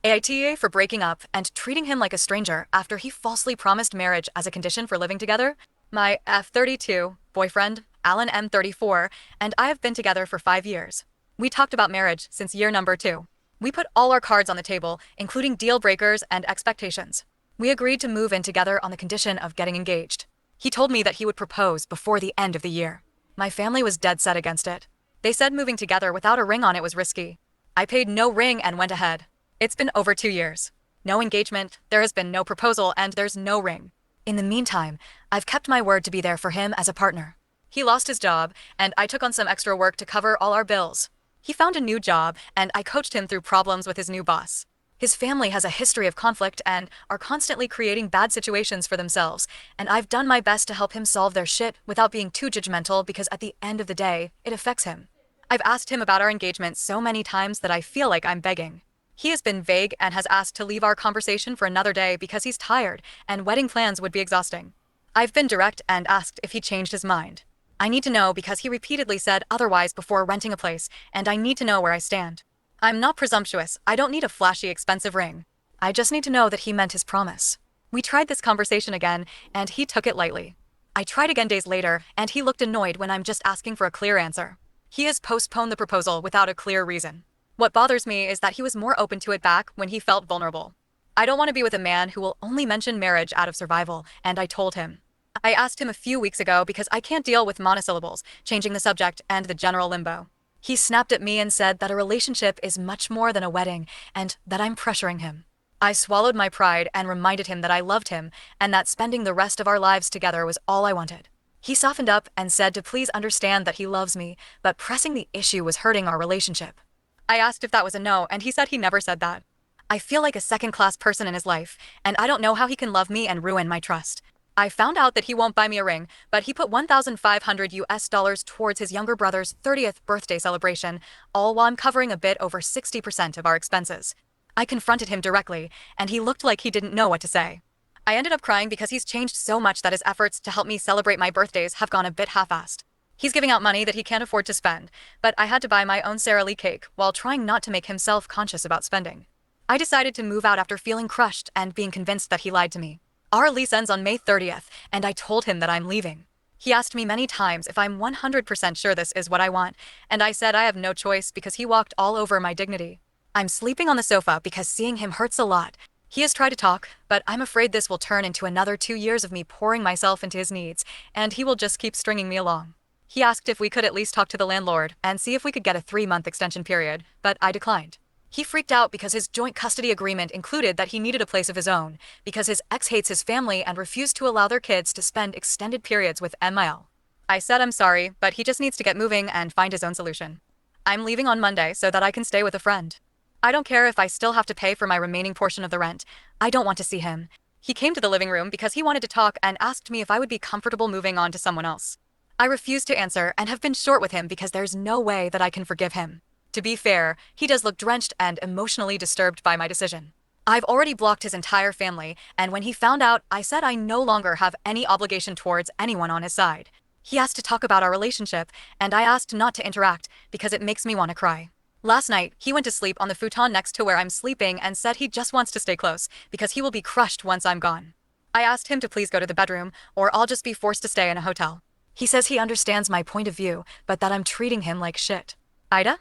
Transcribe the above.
Aita for breaking up and treating him like a stranger after he falsely promised marriage as a condition for living together. My F32 boyfriend, Alan M34, and I have been together for 5 years. We talked about marriage since year number 2. We put all our cards on the table, including deal breakers and expectations. We agreed to move in together on the condition of getting engaged. He told me that he would propose before the end of the year. My family was dead set against it. They said moving together without a ring on it was risky. I paid no ring and went ahead. It's been over 2 years. No engagement, there has been no proposal, and there's no ring. In the meantime, I've kept my word to be there for him as a partner. He lost his job, and I took on some extra work to cover all our bills. He found a new job, and I coached him through problems with his new boss. His family has a history of conflict and are constantly creating bad situations for themselves, and I've done my best to help him solve their shit without being too judgmental because at the end of the day, it affects him. I've asked him about our engagement so many times that I feel like I'm begging. He has been vague and has asked to leave our conversation for another day because he's tired and wedding plans would be exhausting. I've been direct and asked if he changed his mind. I need to know because he repeatedly said otherwise before renting a place, and I need to know where I stand. I'm not presumptuous. I don't need a flashy, expensive ring. I just need to know that he meant his promise. We tried this conversation again, and he took it lightly. I tried again days later, and he looked annoyed when I'm just asking for a clear answer. He has postponed the proposal without a clear reason. What bothers me is that he was more open to it back when he felt vulnerable. I don't want to be with a man who will only mention marriage out of survival, and I told him. I asked him a few weeks ago because I can't deal with monosyllables, changing the subject, and the general limbo. He snapped at me and said that a relationship is much more than a wedding, and that I'm pressuring him. I swallowed my pride and reminded him that I loved him, and that spending the rest of our lives together was all I wanted. He softened up and said to please understand that he loves me, but pressing the issue was hurting our relationship. I asked if that was a no, and he said he never said that. I feel like a second-class person in his life, and I don't know how he can love me and ruin my trust. I found out that he won't buy me a ring, but he put $1,500 towards his younger brother's 30th birthday celebration, all while I'm covering a bit over 60% of our expenses. I confronted him directly, and he looked like he didn't know what to say. I ended up crying because he's changed so much that his efforts to help me celebrate my birthdays have gone a bit half-assed. He's giving out money that he can't afford to spend, but I had to buy my own Sara Lee cake while trying not to make him self-conscious about spending. I decided to move out after feeling crushed and being convinced that he lied to me. Our lease ends on May 30th, and I told him that I'm leaving. He asked me many times if I'm 100% sure this is what I want, and I said I have no choice because he walked all over my dignity. I'm sleeping on the sofa because seeing him hurts a lot. He has tried to talk, but I'm afraid this will turn into another 2 years of me pouring myself into his needs, and he will just keep stringing me along. He asked if we could at least talk to the landlord and see if we could get a 3-month extension period, but I declined. He freaked out because his joint custody agreement included that he needed a place of his own, because his ex hates his family and refused to allow their kids to spend extended periods with MIL. I said I'm sorry, but he just needs to get moving and find his own solution. I'm leaving on Monday so that I can stay with a friend. I don't care if I still have to pay for my remaining portion of the rent. I don't want to see him. He came to the living room because he wanted to talk and asked me if I would be comfortable moving on to someone else. I refused to answer and have been short with him because there's no way that I can forgive him. To be fair, he does look drenched and emotionally disturbed by my decision. I've already blocked his entire family, and when he found out, I said I no longer have any obligation towards anyone on his side. He asked to talk about our relationship, and I asked not to interact because it makes me want to cry. Last night, he went to sleep on the futon next to where I'm sleeping and said he just wants to stay close because he will be crushed once I'm gone. I asked him to please go to the bedroom, or I'll just be forced to stay in a hotel. He says he understands my point of view, but that I'm treating him like shit. Ida?